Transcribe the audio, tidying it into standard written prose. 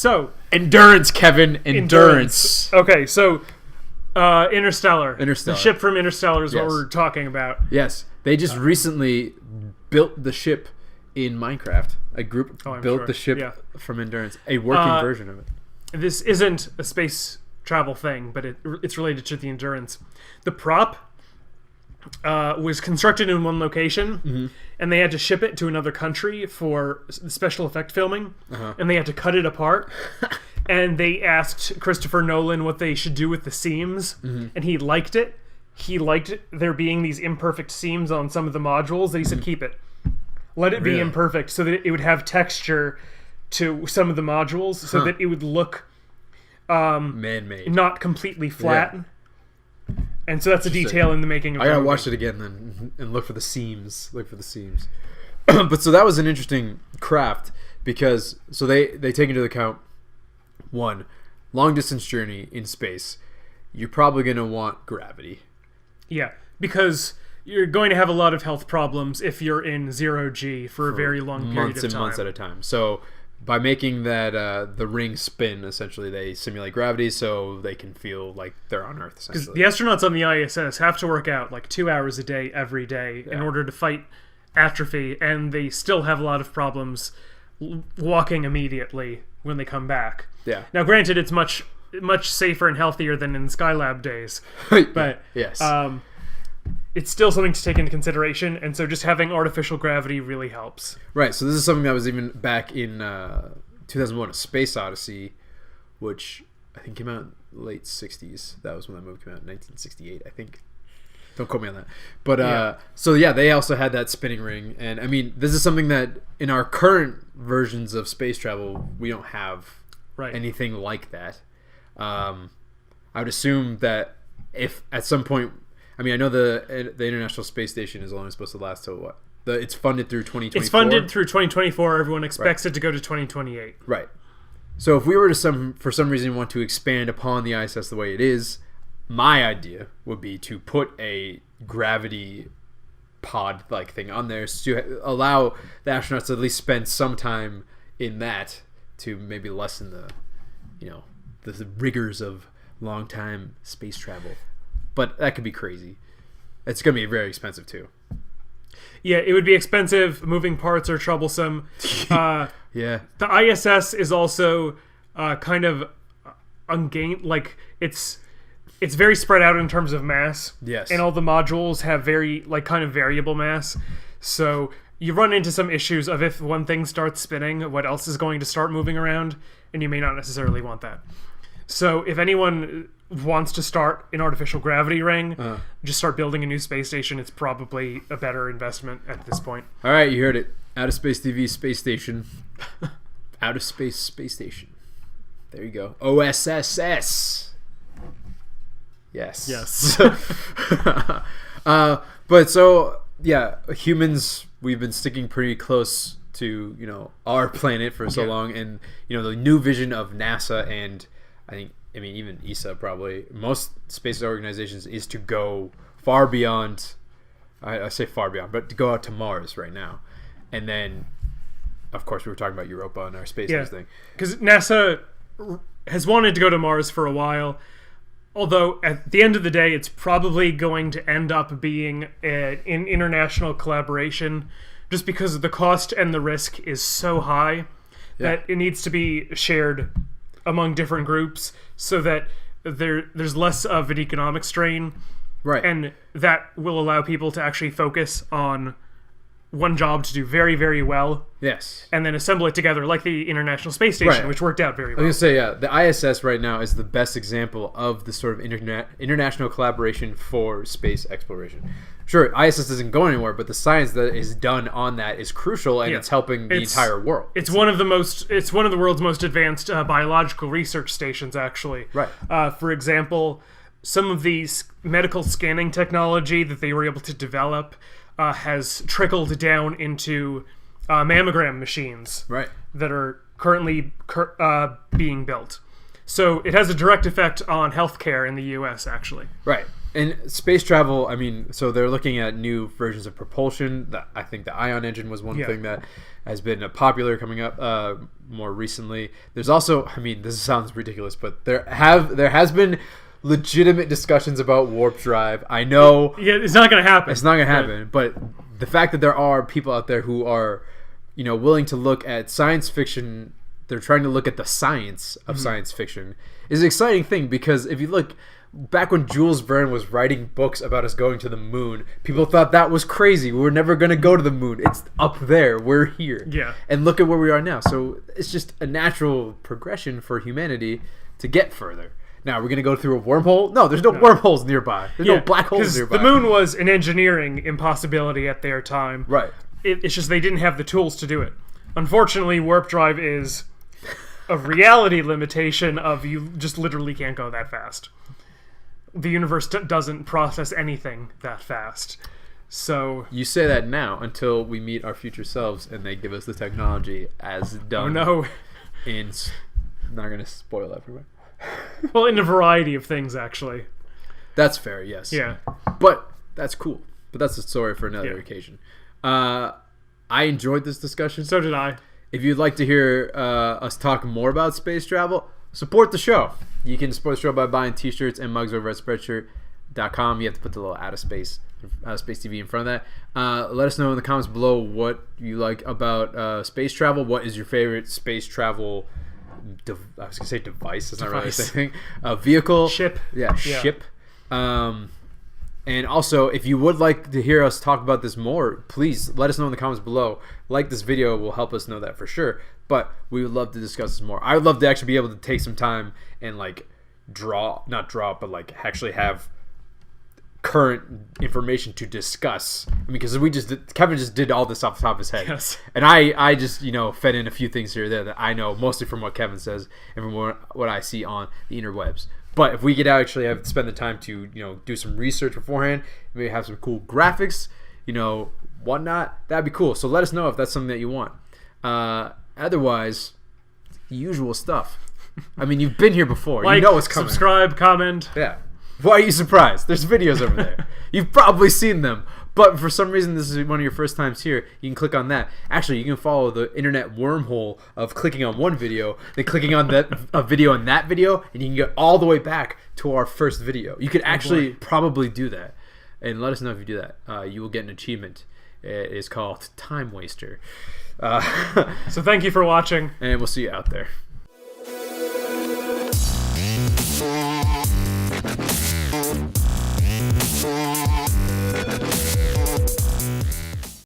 So endurance, Kevin, endurance. Okay, so Interstellar. Interstellar. The ship from Interstellar is what Yes. we're talking about. Yes, they just recently built the ship in Minecraft. A group built the ship from Endurance, a working version of it. This isn't a space travel thing, but it's related to the Endurance. The prop was constructed in one location, and they had to ship it to another country for special effect filming, and they had to cut it apart. And they asked Christopher Nolan what they should do with the seams, and he liked it. He liked there being these imperfect seams on some of the modules, that he said, keep it. Let it be imperfect so that it would have texture to some of the modules, so that it would look man-made, not completely flat. And so that's a detail in the making of I gotta watch it again then and look for the seams. But so that was an interesting craft because they take into account one, long distance journey in space. You're probably gonna want gravity. Yeah, because you're going to have a lot of health problems if you're in 0G for a very long period of time. Months and months at a time. So by making that the ring spin, essentially, they simulate gravity so they can feel like they're on Earth, essentially. Because the astronauts on the ISS have to work out like 2 hours a day, every day, in order to fight atrophy, and they still have a lot of problems walking immediately when they come back. Yeah. Now, granted, it's much safer and healthier than in Skylab days, but yes. It's still something to take into consideration, and so just having artificial gravity really helps. Right, so this is something that was even back in 2001, A Space Odyssey, which I think came out in late 60s. That was when that movie came out, in 1968, I think. Don't quote me on that. But, so yeah, they also had that spinning ring, and I mean, this is something that in our current versions of space travel, we don't have anything like that. I would assume that if at some point, I mean, I know the International Space Station is only supposed to last till what? It's funded through 2024. It's funded through 2024. Everyone expects it to go to 2028. Right. So if we were to for some reason want to expand upon the ISS the way it is, my idea would be to put a gravity pod like thing on there to allow the astronauts to at least spend some time in that to maybe lessen the rigors of long time space travel. But that could be crazy. It's going to be very expensive, too. Yeah, it would be expensive. Moving parts are troublesome. Yeah. The ISS is also kind of ungained. Like, it's very spread out in terms of mass. Yes. And all the modules have very, kind of variable mass. So you run into some issues of if one thing starts spinning, what else is going to start moving around? And you may not necessarily want that. So if anyone wants to start an artificial gravity ring, just start building a new space station. It's probably a better investment at this point. All right, you heard it. Out of Space TV Space Station. Out of Space Space Station. There you go. OSSS. Yes. Yes. But so, yeah, humans, we've been sticking pretty close to, our planet for so long. And, the new vision of NASA and I mean, even ESA probably, most space organizations is to go far beyond, I say far beyond, but to go out to Mars right now. And then, of course, we were talking about Europa and our space thing. Because NASA has wanted to go to Mars for a while, although at the end of the day, it's probably going to end up being an international collaboration just because the cost and the risk is so high that it needs to be shared among different groups so that there's less of an economic strain. Right. And that will allow people to actually focus on one job to do very, very well. Yes. And then assemble it together like the International Space Station, which worked out very well. I was going to say, the ISS right now is the best example of the sort of international collaboration for space exploration. Sure, ISS isn't going anywhere, but the science that is done on that is crucial, and it's helping the entire world. It's one of the world's most advanced biological research stations, actually. Right. For example, some of these medical scanning technology that they were able to develop has trickled down into mammogram machines that are currently being built. So it has a direct effect on healthcare in the U.S., actually. Right. And space travel, I mean, so they're looking at new versions of propulsion. I think the ion engine was one thing that has been popular coming up more recently. There's also, I mean, this sounds ridiculous, but there has been legitimate discussions about warp drive. I know, yeah, it's not going to happen. It's not going to happen, but the fact that there are people out there who are, willing to look at science fiction, they're trying to look at the science of science fiction, is an exciting thing, because if you look back when Jules Verne was writing books about us going to the moon, people thought that was crazy. We were never going to go to the moon. It's up there. We're here. Yeah. And look at where we are now. So it's just a natural progression for humanity to get further. Now, we're going to go through a wormhole? No, there's no wormholes nearby. There's no black holes nearby. The moon was an engineering impossibility at their time. Right. It's just they didn't have the tools to do it. Unfortunately, warp drive is a reality limitation of you just literally can't go that fast. The universe doesn't process anything that fast. So you say that now until we meet our future selves and they give us the technology as done. Oh no. I'm not going to spoil that for you. Well, in a variety of things, actually. That's fair, yes. Yeah. But that's cool. But that's a story for another occasion. I enjoyed this discussion. So did I. If you'd like to hear us talk more about space travel, support the show. You can support the show by buying t-shirts and mugs over at Spreadshirt.com. You have to put the little Space TV in front of that. Let us know in the comments below what you like about space travel. What is your favorite space travel I was going to say device. That's not really the same thing. Vehicle. Ship. Yeah, ship. And also, if you would like to hear us talk about this more, please let us know in the comments below. Like this video will help us know that for sure. But we would love to discuss this more. I would love to actually be able to take some time and actually have current information to discuss. I mean, because Kevin just did all this off the top of his head. Yes. And I just, fed in a few things here or there that I know, mostly from what Kevin says and from what I see on the interwebs. But if we could actually spend the time to, do some research beforehand, maybe have some cool graphics, whatnot, that'd be cool. So let us know if that's something that you want. Otherwise, the usual stuff. I mean, you've been here before. Like, you know what's coming. Subscribe, comment. Yeah. Why are you surprised? There's videos over there. You've probably seen them. But for some reason, this is one of your first times here. You can click on that. Actually, you can follow the internet wormhole of clicking on one video, then clicking on a video on that video, and you can get all the way back to our first video. You could actually probably do that. And let us know if you do that. You will get an achievement. It is called Time Waster. So thank you for watching. And we'll see you out there.